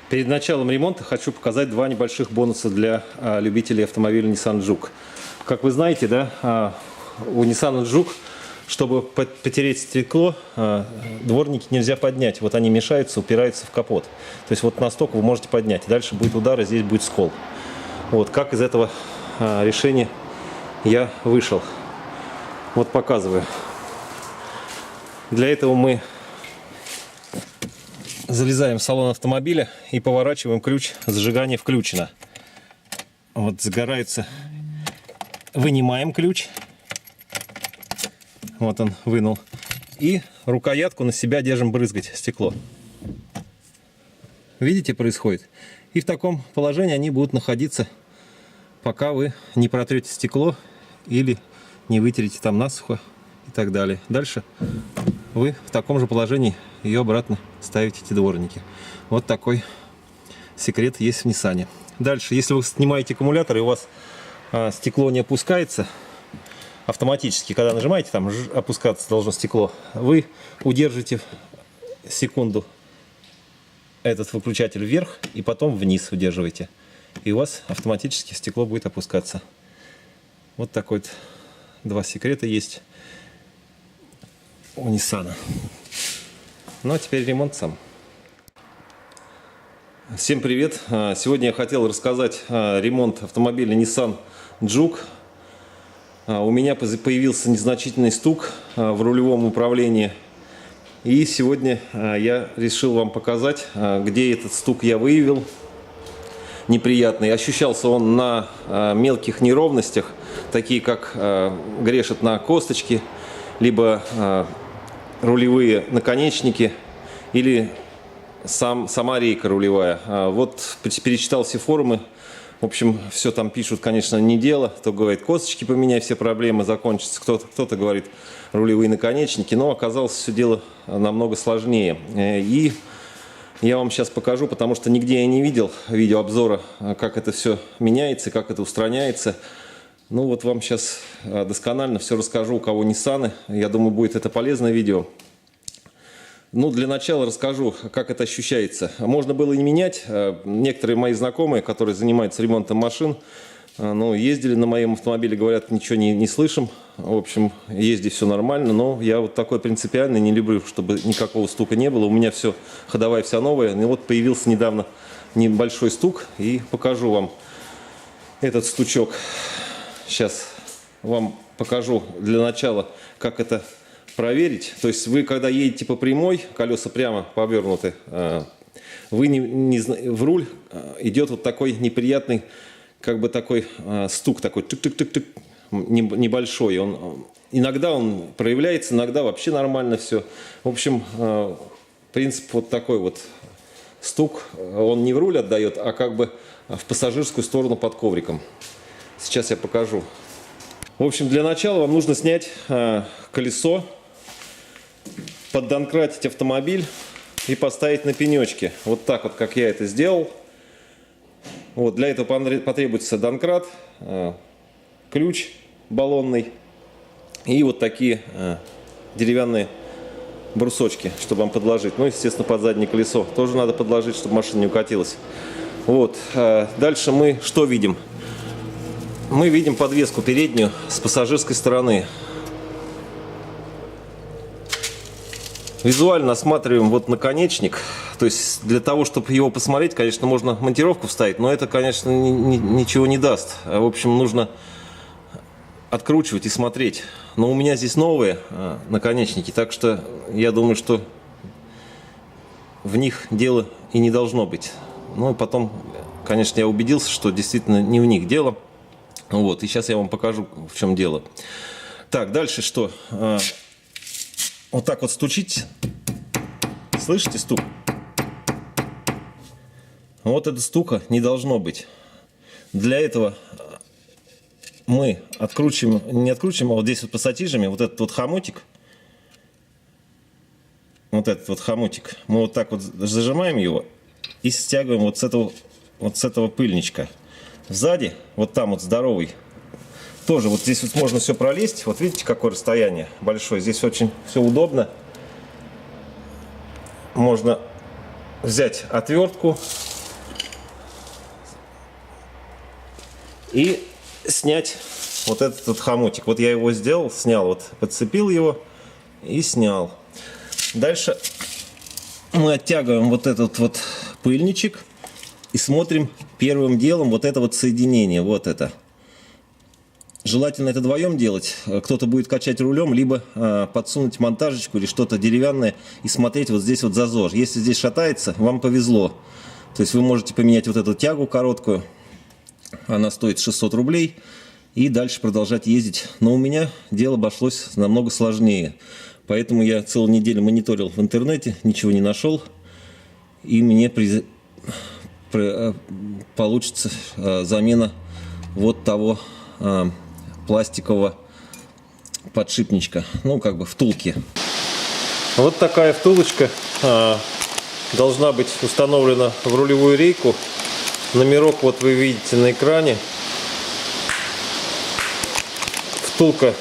Перед началом ремонта хочу показать два небольших бонуса для любителей автомобиля Nissan Juke. Как вы знаете, да, у Nissan Juke, чтобы потереть стекло, дворники нельзя поднять. Вот они мешаются, упираются в капот. То есть вот настолько вы можете поднять. Дальше будет удар, и здесь будет скол. Вот как из этого решения я вышел. Вот показываю. Для этого мы залезаем в салон автомобиля и поворачиваем ключ зажигания включено. Вот загорается. Вынимаем ключ. Вот он вынул. И рукоятку на себя держим брызгать стекло. Видите, происходит? И в таком положении они будут находиться, пока вы не протрете стекло или не вытерете там насухо и так далее. Дальше вы в таком же положении ее обратно ставите, эти дворники. Вот такой секрет есть в Nissan. Дальше, если вы снимаете аккумулятор и у вас стекло не опускается автоматически, когда нажимаете, там опускаться должно стекло, вы удержите секунду этот выключатель вверх и потом вниз удерживаете. И у вас автоматически стекло будет опускаться. Вот такой вот два секрета есть у Nissan. Ну а теперь ремонт сам. Всем привет! Сегодня я хотел рассказать ремонт автомобиля Nissan Juke. У меня появился незначительный стук в рулевом управлении. И сегодня я решил вам показать, где этот стук я выявил. Неприятный. Ощущался он на мелких неровностях, такие как грешет на косточки, либо рулевые наконечники или сама рейка рулевая. Вот перечитал все форумы. В общем, все там пишут, конечно, не дело. Кто говорит, косточки поменяй, все проблемы закончатся. Кто-то говорит, рулевые наконечники. Но оказалось все дело намного сложнее. И я вам сейчас покажу, потому что нигде я не видел видеообзора, как это все меняется, как это устраняется. Ну вот вам сейчас досконально все расскажу, у кого Nissan. Я думаю, будет это полезное видео. Ну, для начала расскажу, как это ощущается. Можно было и не менять. Некоторые мои знакомые, которые занимаются ремонтом машин, ну, ездили на моем автомобиле, говорят, ничего не слышим. В общем, ездить все нормально, но я вот такой принципиальный, не люблю, чтобы никакого стука не было. У меня все ходовая, вся новая. И вот появился недавно небольшой стук, и покажу вам этот стучок. Сейчас вам покажу для начала, как это проверить. То есть вы, когда едете по прямой, колеса прямо повернуты, вы в руль идет вот такой неприятный, как бы такой стук, такой тык-тык-тык-тык, небольшой. Иногда он проявляется, иногда вообще нормально все. В общем, принцип вот такой вот стук. Он не в руль отдает, а как бы в пассажирскую сторону под ковриком. Сейчас я покажу. В общем, для начала вам нужно снять колесо, поддонкратить автомобиль и поставить на пенечки. Вот так вот, как я это сделал. Вот, для этого потребуется донкрат, ключ баллонный и вот такие деревянные брусочки, чтобы вам подложить. Ну, естественно, под заднее колесо тоже надо подложить, чтобы машина не укатилась. Вот. Дальше мы что видим? Мы видим подвеску переднюю с пассажирской стороны. Визуально осматриваем вот наконечник. То есть для того, чтобы его посмотреть, конечно, можно монтировку вставить, но это, конечно, ничего не даст. В общем, нужно откручивать и смотреть. Но у меня здесь новые наконечники, так что я думаю, что в них дело и не должно быть. Но потом, конечно, я убедился, что действительно не в них дело. Вот, и сейчас я вам покажу, в чем дело. Так, дальше что? Вот так вот стучить. Слышите стук? Вот это стука не должно быть. Для этого мы откручиваем, не откручиваем, а вот здесь вот пассатижами, вот этот вот хомутик. Вот этот вот хомутик. Мы вот так вот зажимаем его и стягиваем вот с этого пыльничка. Сзади, вот там вот здоровый, тоже вот здесь вот можно все пролезть. Вот видите, какое расстояние большое. Здесь очень все удобно. Можно взять отвертку и снять вот этот вот хомутик. Вот я его сделал, снял, вот подцепил его и снял. Дальше мы оттягиваем вот этот вот пыльничек и смотрим первым делом вот это вот соединение, вот это. Желательно это вдвоем делать. Кто-то будет качать рулем, либо подсунуть монтажечку или что-то деревянное и смотреть вот здесь вот зазор. Если здесь шатается, вам повезло. То есть вы можете поменять вот эту тягу короткую. Она стоит 600 рублей. И дальше продолжать ездить. Но у меня дело обошлось намного сложнее. Поэтому я целую неделю мониторил в интернете, ничего не нашел. И мне получится замена вот того пластикового подшипничка, ну как бы втулки. Вот такая втулочка должна быть установлена в рулевую рейку. Номерок вот вы видите на экране. Втулка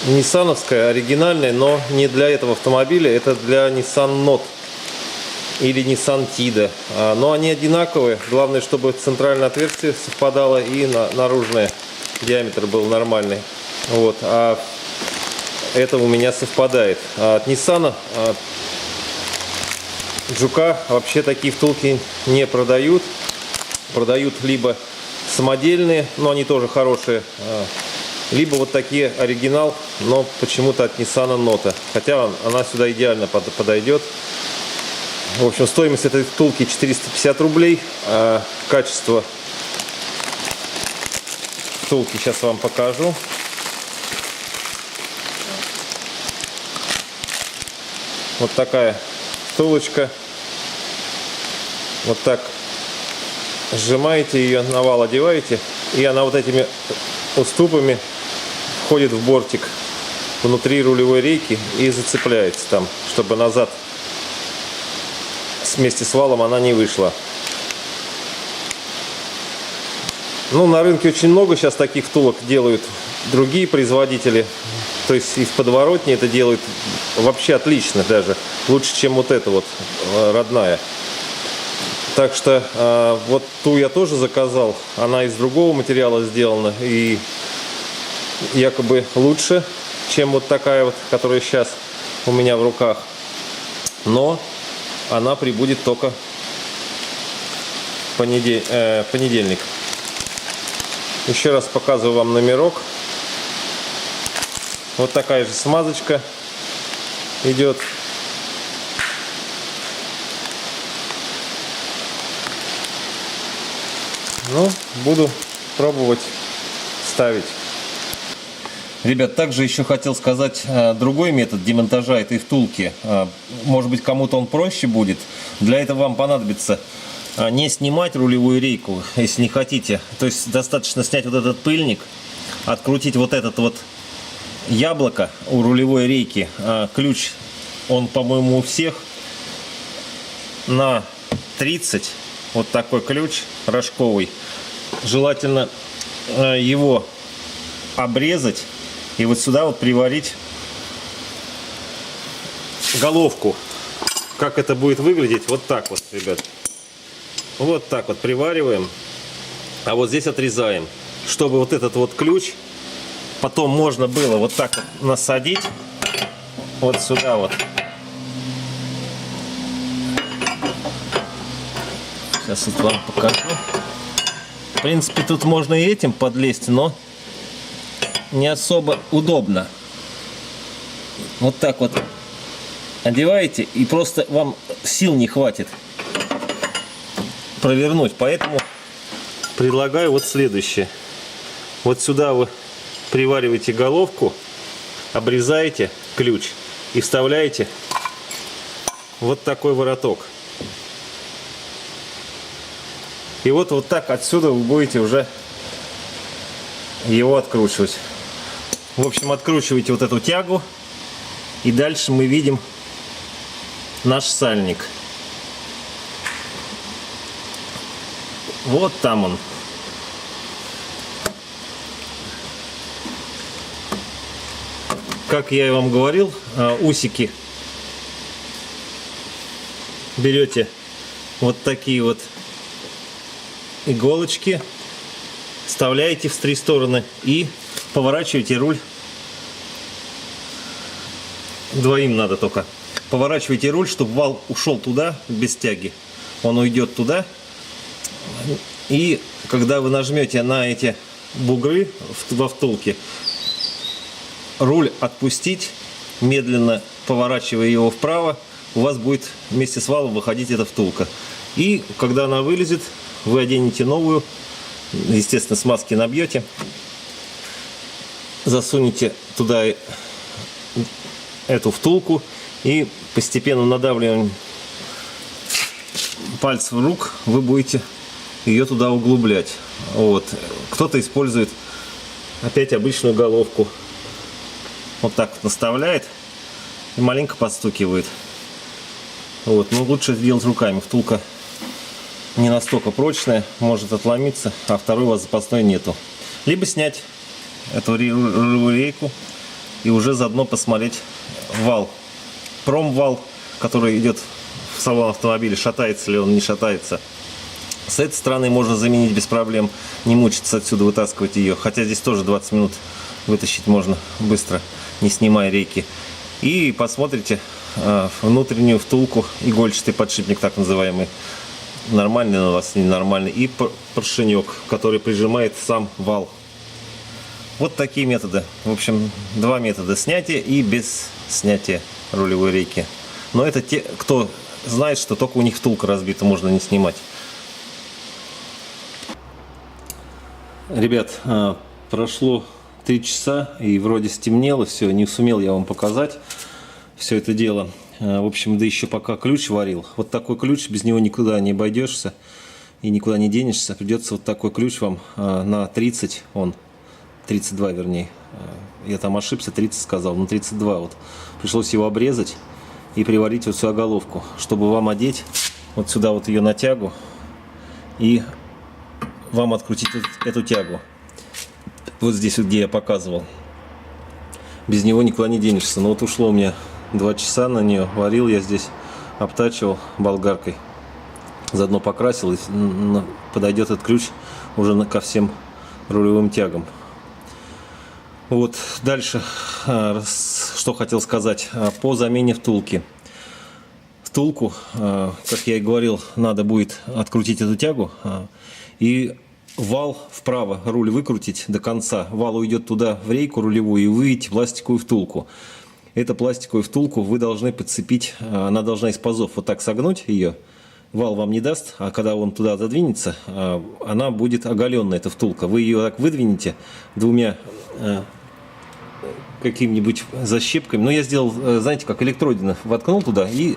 ниссановская, оригинальная, но не для этого автомобиля, это для Nissan Note или Nissan Tiida. Но они одинаковые, главное, чтобы центральное отверстие совпадало и наружное. Диаметр был нормальный. Вот. А это у меня совпадает. От Nissan Juke вообще такие втулки не продают. Продают либо самодельные, но они тоже хорошие, либо вот такие оригинал, но почему-то от Nissan Note. Хотя она сюда идеально подойдет. В общем, стоимость этой втулки 450 рублей. Качество втулки сейчас вам покажу. Вот такая втулочка. Вот так сжимаете ее, на вал одеваете, и она вот этими уступами входит в бортик внутри рулевой рейки и зацепляется там, чтобы назад вместе с валом она не вышла. Ну, на рынке очень много сейчас таких втулок делают другие производители. То есть и в подворотне это делают вообще отлично, даже лучше, чем вот эта вот родная. Так что вот ту я тоже заказал. Она из другого материала сделана и якобы лучше, чем вот такая вот, которая сейчас у меня в руках. Но она прибудет только в понедельник. Еще раз показываю вам номерок. Вот такая же смазочка идет. Ну, буду пробовать ставить. Ребят, также еще хотел сказать другой метод демонтажа этой втулки. Может быть, кому-то он проще будет. Для этого вам понадобится не снимать рулевую рейку, если не хотите. То есть достаточно снять вот этот пыльник, открутить вот этот вот яблоко у рулевой рейки. Ключ, он, по-моему, у всех на 30. Вот такой ключ рожковый. Желательно его обрезать и вот сюда вот приварить головку. Как это будет выглядеть? Вот так вот, ребят. Вот так вот привариваем. А вот здесь отрезаем. Чтобы вот этот вот ключ потом можно было вот так вот насадить. Вот сюда вот. Сейчас вот вам покажу. В принципе, тут можно и этим подлезть, но не особо удобно. Вот так вот одеваете, и просто вам сил не хватит провернуть. Поэтому предлагаю вот следующее. Вот сюда вы привариваете головку, обрезаете ключ и вставляете вот такой вороток. И вот так отсюда вы будете уже его откручивать. В общем, откручиваете вот эту тягу. И дальше мы видим наш сальник. Вот там он. Как я и вам говорил, усики берете вот такие вот иголочки вставляете в 3 стороны и поворачиваете руль. Двоим надо только. Поворачивайте руль, чтобы вал ушел туда без тяги. Он уйдет туда. И когда вы нажмете на эти бугры во втулке, руль отпустить, медленно поворачивая его вправо, у вас будет вместе с валом выходить эта втулка. И когда она вылезет, вы оденете новую, естественно, смазки набьете, засунете туда эту втулку и постепенно надавливаем пальцев рук вы будете ее туда углублять. Вот. Кто-то использует опять обычную головку. Вот так вот наставляет и маленько подстукивает. Вот. Но лучше сделать руками. Втулка не настолько прочная, может отломиться, а второй у вас запасной нету. Либо снять эту рулевую рейку и уже заодно посмотреть вал. Промвал, который идет в салон автомобиля, шатается ли он, не шатается. С этой стороны можно заменить без проблем, не мучиться отсюда вытаскивать ее. Хотя здесь тоже 20 минут вытащить можно быстро, не снимая рейки. И посмотрите внутреннюю втулку, игольчатый подшипник так называемый. Нормальный у вас, ненормальный. И поршенек, который прижимает сам вал. Вот такие методы. В общем, 2 метода: снятия и без снятия рулевой рейки. Но это те, кто знает, что только у них втулка разбита, можно не снимать. Ребят, прошло 3 часа и вроде стемнело, все, не сумел я вам показать все это дело. В общем, да еще пока ключ варил. Вот такой ключ, без него никуда не обойдешься и никуда не денешься. Придется вот такой ключ вам на 30, он 32 вернее. Я там ошибся, 30 сказал, но 32 вот. Пришлось его обрезать и приварить вот сюда головку, чтобы вам одеть вот сюда вот ее на тягу и вам открутить эту тягу. Вот здесь вот, где я показывал. Без него никуда не денешься. Но вот ушло у меня 2 часа на нее. Варил я здесь, обтачивал болгаркой. Заодно покрасил, и подойдет этот ключ уже ко всем рулевым тягам. Вот дальше, что хотел сказать по замене втулки. Втулку, как я и говорил, надо будет открутить эту тягу и вал вправо, руль выкрутить до конца. Вал уйдет туда в рейку рулевую, и вы видите пластиковую втулку. Эту пластиковую втулку вы должны подцепить, она должна из пазов вот так согнуть ее. Вал вам не даст, а когда он туда задвинется, она будет оголенная, эта втулка. Вы ее так выдвинете 2 какими-нибудь защепками. Но я сделал, знаете, как электродина, воткнул туда и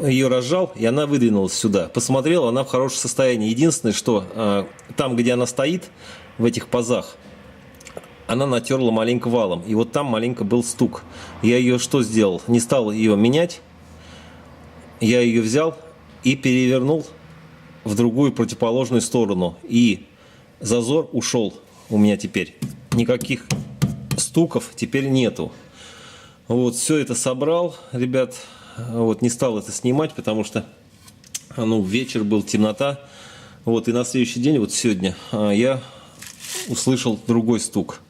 ее разжал, и она выдвинулась сюда. Посмотрел, она в хорошем состоянии. Единственное, что там, где она стоит, в этих пазах, она натерла маленько валом. И вот там маленько был стук. Я ее что сделал? Не стал ее менять. Я ее взял и перевернул в другую противоположную сторону. И зазор ушел у меня теперь. Никаких стуков теперь нету. Вот, все это собрал, ребят. Вот, не стал это снимать, потому что вечер был, темнота. Вот, и на следующий день, вот сегодня, я услышал другой стук.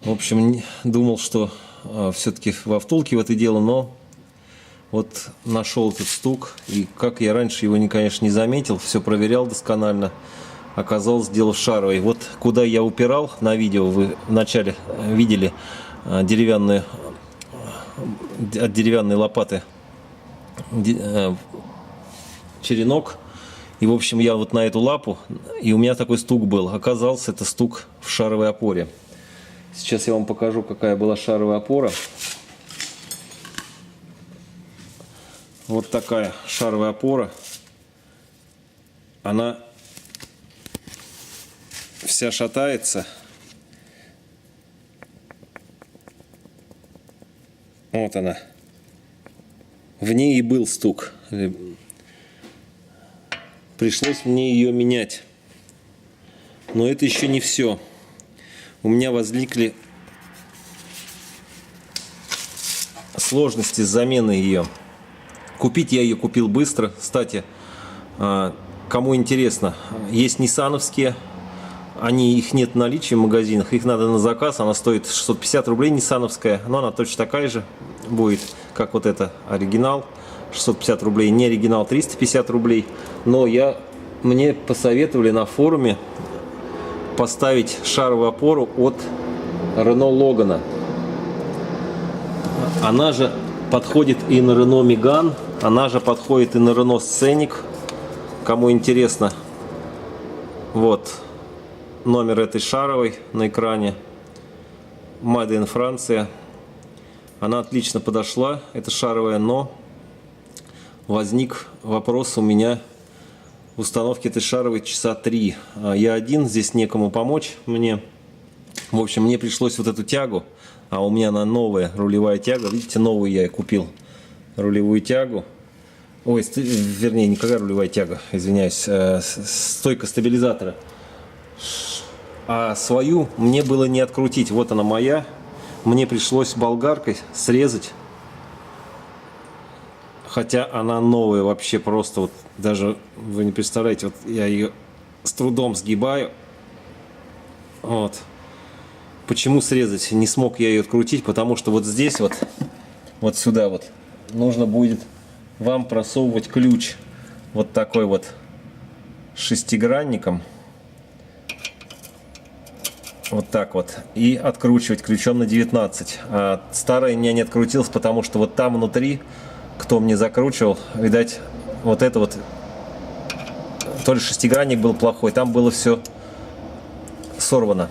В общем, думал, что все-таки во втулке в это дело, но вот нашел этот стук. И как я раньше его, конечно, не заметил, все проверял досконально. Оказалось, дело в шаровой. Вот куда я упирал на видео, вы вначале видели от деревянной лопаты черенок. И, в общем, я вот на эту лапу, и у меня такой стук был. Оказался, это стук в шаровой опоре. Сейчас я вам покажу, какая была шаровая опора. Вот такая шаровая опора. Она вся шатается. Вот она. В ней и был стук. Пришлось мне ее менять. Но это еще не все. У меня возникли сложности с заменой ее. Купить я ее купил быстро. Кстати, Кому интересно, есть ниссановские, их нет в наличии в магазинах, их надо на заказ, она стоит 650 рублей ниссановская, но она точно такая же будет, как вот это оригинал, 650 рублей, не оригинал 350 рублей, но мне посоветовали на форуме поставить шаровую опору от Renault Logan. Она же подходит и на Renault Megane, она же подходит и на Renault Scenic. Кому интересно, вот номер этой шаровой на экране. Made in Франция. Она отлично подошла, это шаровая, но возник вопрос у меня в установке этой шаровой часа 3. Я один, здесь некому помочь мне. В общем, мне пришлось вот эту тягу, а у меня она новая рулевая тяга. Видите, новую я купил рулевую тягу. Ой, вернее, никакая рулевая тяга, извиняюсь, стойка стабилизатора. А свою мне было не открутить. Вот она моя. Мне пришлось болгаркой срезать. Хотя она новая вообще просто. Вот даже вы не представляете, вот я ее с трудом сгибаю. Вот. Почему срезать? Не смог я ее открутить, потому что вот здесь вот сюда вот нужно будет вам просовывать ключ вот такой вот шестигранником. Вот так вот. И откручивать ключом на 19. А старая у меня не открутилась, потому что вот там внутри, кто мне закручивал, видать, вот это вот, то ли шестигранник был плохой, там было все сорвано.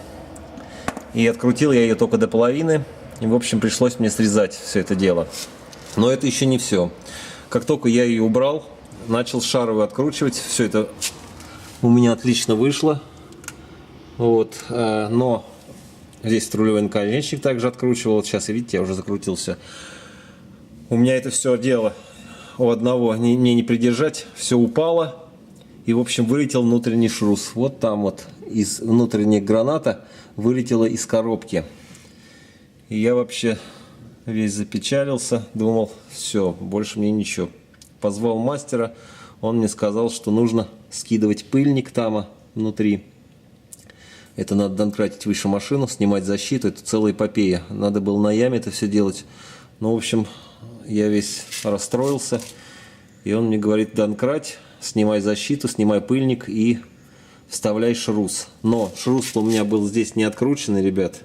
И открутил я ее только до половины. И, в общем, пришлось мне срезать все это дело. Но это еще не все. Как только я ее убрал, начал шаровую откручивать. Все это у меня отлично вышло. Вот. Но здесь рулевой наконечник также откручивал. Сейчас, видите, я уже закрутился. У меня это все дело у одного мне не придержать. Все упало. И, в общем, вылетел внутренний шрус. Вот там вот из внутренней граната вылетела из коробки. И я вообще весь запечалился. Думал, все, больше мне ничего. Позвал мастера. Он мне сказал, что нужно скидывать пыльник там внутри. Это надо донкратить выше машину, снимать защиту. Это целая эпопея. Надо было на яме это все делать. Ну, в общем, я весь расстроился. И он мне говорит, донкрат, снимай защиту, снимай пыльник и вставляй шрус. Но шрус у меня был здесь не открученный, ребят.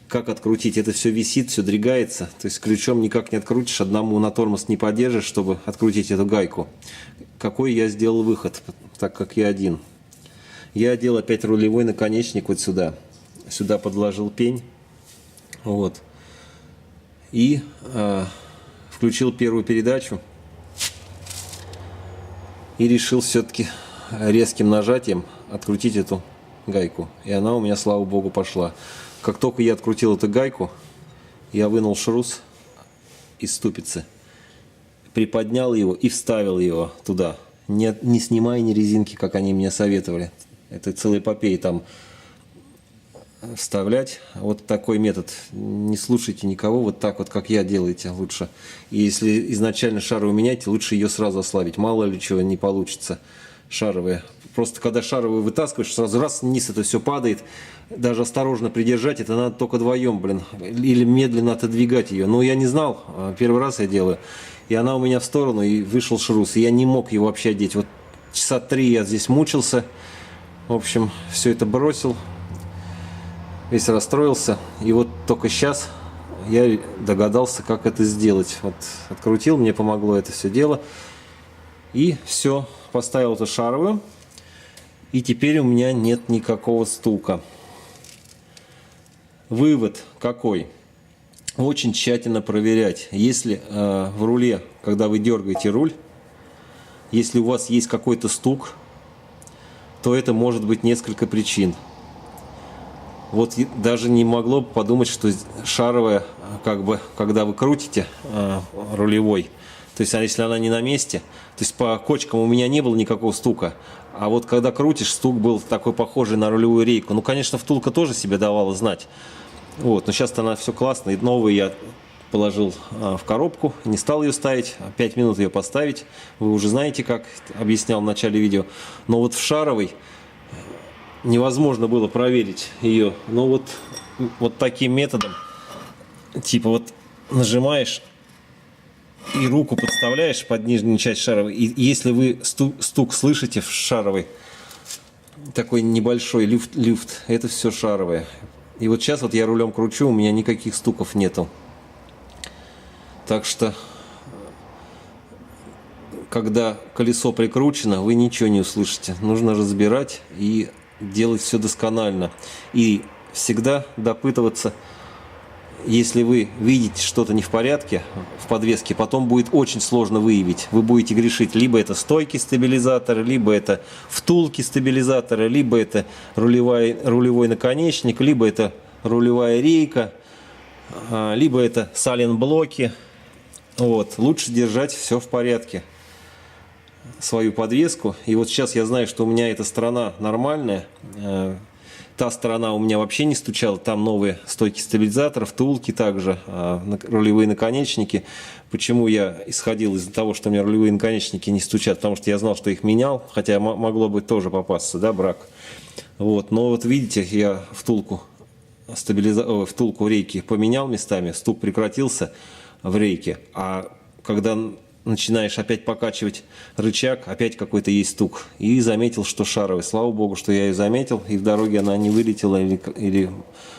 Как открутить? Это все висит, все двигается. То есть ключом никак не открутишь, одному на тормоз не подержишь, чтобы открутить эту гайку. Какой я сделал выход, так как я один. Я одел опять рулевой наконечник вот сюда. Сюда подложил пень. Вот. И включил первую передачу. И решил все-таки резким нажатием открутить эту гайку. И она у меня, слава богу, пошла. Как только я открутил эту гайку, я вынул шрус из ступицы, приподнял его и вставил его туда. Не снимая ни резинки, как они мне советовали. Это целая эпопея там вставлять. Вот такой метод. Не слушайте никого, вот так вот, как я, делаете лучше. И если изначально шаровую меняете, лучше ее сразу ослабить. Мало ли чего не получится шаровые. Просто когда шаровую вытаскиваешь, сразу раз вниз это все падает. Даже осторожно придержать, это надо только вдвоем, блин. Или медленно отодвигать ее. Но я не знал, первый раз я делаю. И она у меня в сторону, и вышел шрус. И я не мог его вообще одеть. Вот часа 3 я здесь мучился. В общем, все это бросил. Весь расстроился. И вот только сейчас я догадался, как это сделать. Вот открутил, мне помогло это все дело. И все, поставил эту шаровую. И теперь у меня нет никакого стука. Вывод какой? Очень тщательно проверять. Если в руле, когда вы дергаете руль, если у вас есть какой-то стук, то это может быть несколько причин. Вот даже не могло бы подумать, что шаровая, как бы, когда вы крутите рулевой, то есть если она не на месте, то есть по кочкам у меня не было никакого стука, а вот когда крутишь, стук был такой похожий на рулевую рейку. Ну, конечно, втулка тоже себе давала знать. Вот, но сейчас она все классно, и новую я положил в коробку, не стал ее ставить, 5 минут ее поставить. Вы уже знаете, как объяснял в начале видео. Но вот в шаровой невозможно было проверить ее. Но вот таким методом, типа вот нажимаешь и руку подставляешь под нижнюю часть шаровой. И если вы стук слышите в шаровой, такой небольшой люфт, это все шаровое. И вот сейчас вот я рулем кручу, у меня никаких стуков нету. Так что, когда колесо прикручено, вы ничего не услышите. Нужно разбирать и делать все досконально. И всегда допытываться, если вы видите что-то не в порядке в подвеске, потом будет очень сложно выявить. Вы будете грешить, либо это стойки стабилизатора, либо это втулки стабилизатора, либо это рулевой наконечник, либо это рулевая рейка, либо это сайлент-блоки. Вот. Лучше держать все в порядке, свою подвеску. И вот сейчас я знаю, что у меня эта сторона нормальная. Та сторона у меня вообще не стучала. Там новые стойки стабилизатора, втулки также, рулевые наконечники. Почему я исходил из-за того, что у меня рулевые наконечники не стучат? Потому что я знал, что их менял. Хотя могло бы тоже попасться, да, брак. Вот. Но вот видите, я втулку рейки поменял местами. Стук прекратился в рейке. А когда начинаешь опять покачивать рычаг, опять какой-то есть стук. И заметил, что шаровый. Слава богу, что я ее заметил, и в дороге она не вылетела, или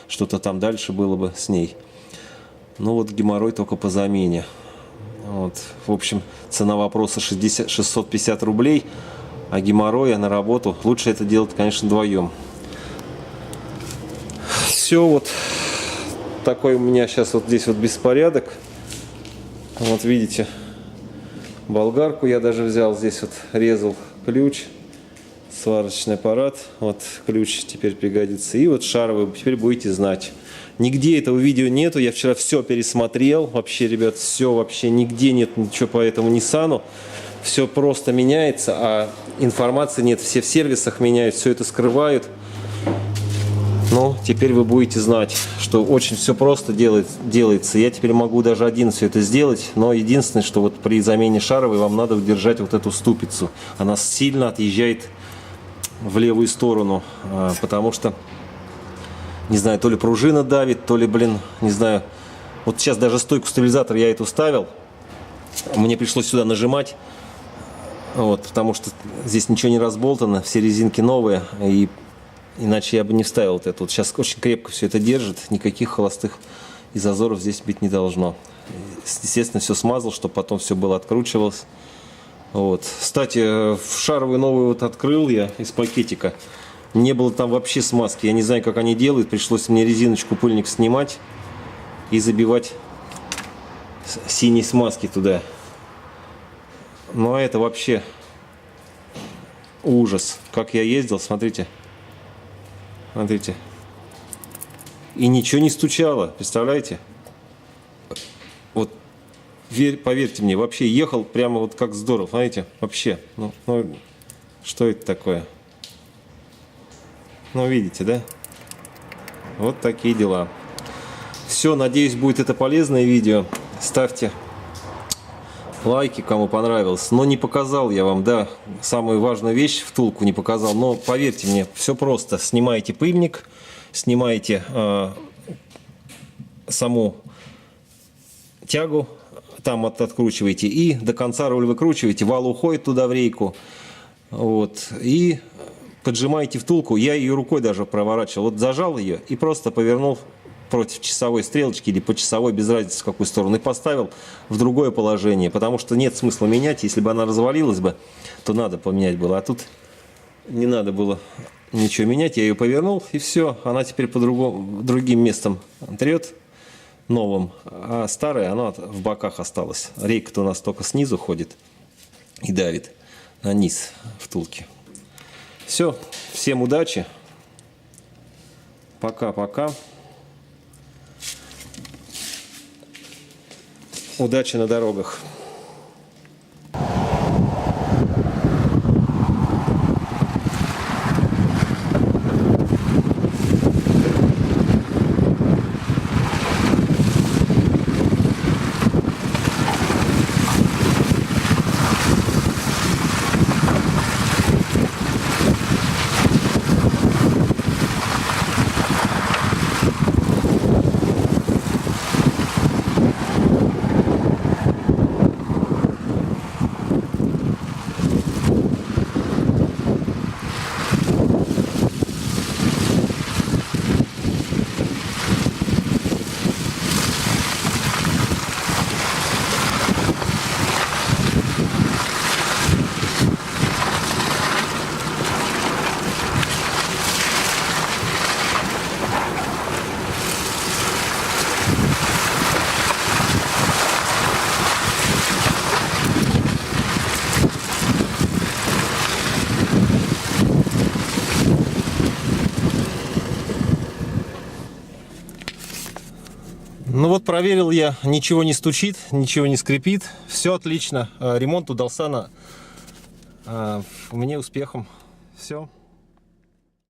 что-то там дальше было бы с ней. Ну вот геморрой только по замене. Вот. В общем, цена вопроса 650 рублей, а геморроя на работу лучше это делать, конечно, вдвоем. Все, вот такой у меня сейчас вот здесь вот беспорядок. Вот видите, болгарку я даже взял, здесь вот резал ключ, сварочный аппарат, вот ключ теперь пригодится. И вот шаровый, теперь будете знать. Нигде этого видео нету, я вчера все пересмотрел, вообще, ребят, все вообще, нигде нет ничего по этому Ниссану. Все просто меняется, а информации нет, все в сервисах меняют, все это скрывают. Ну, теперь вы будете знать, что очень все просто делается. Я теперь могу даже один все это сделать, но единственное, что вот при замене шаровой вам надо удержать вот эту ступицу. Она сильно отъезжает в левую сторону, потому что, не знаю, то ли пружина давит, то ли, не знаю. Вот сейчас даже стойку стабилизатора я эту ставил, мне пришлось сюда нажимать, вот, потому что здесь ничего не разболтано, все резинки новые, и иначе я бы не вставил вот это. Вот сейчас очень крепко все это держит. Никаких холостых и зазоров здесь быть не должно. Естественно, все смазал, чтобы потом все было откручивалось. Вот. Кстати, шаровый новый вот открыл я из пакетика. Не было там вообще смазки. Я не знаю, как они делают. Пришлось мне резиночку, пыльник снимать и забивать синей смазки туда. Ну а это вообще ужас. Как я ездил, смотрите. Смотрите. И ничего не стучало, представляете? Вот, поверьте мне, вообще ехал прямо вот как здорово, смотрите, вообще. Ну, что это такое? Ну, видите, да? Вот такие дела. Все, надеюсь, будет это полезное видео. Ставьте лайки, кому понравилось. Но не показал я вам, да, самую важную вещь, втулку не показал. Но поверьте мне, все просто. Снимаете пыльник, снимаете саму тягу, там откручиваете и до конца руль выкручиваете. Вал уходит туда в рейку. Вот, и поджимаете втулку. Я ее рукой даже проворачивал. Вот зажал ее и просто повернул против часовой стрелочки или по часовой, без разницы в какую сторону, и поставил в другое положение, потому что нет смысла менять. Если бы она развалилась бы, то надо поменять было, а тут не надо было ничего менять. Я ее повернул, и все, она теперь по другим местом трет новым, а старая, она в боках осталась. Рейка-то у нас только снизу ходит и давит на низ втулки. Все, всем удачи, пока-пока. Удачи на дорогах. Ну вот, проверил я, ничего не стучит, ничего не скрипит, все отлично. Ремонт удался мне успехом. Все.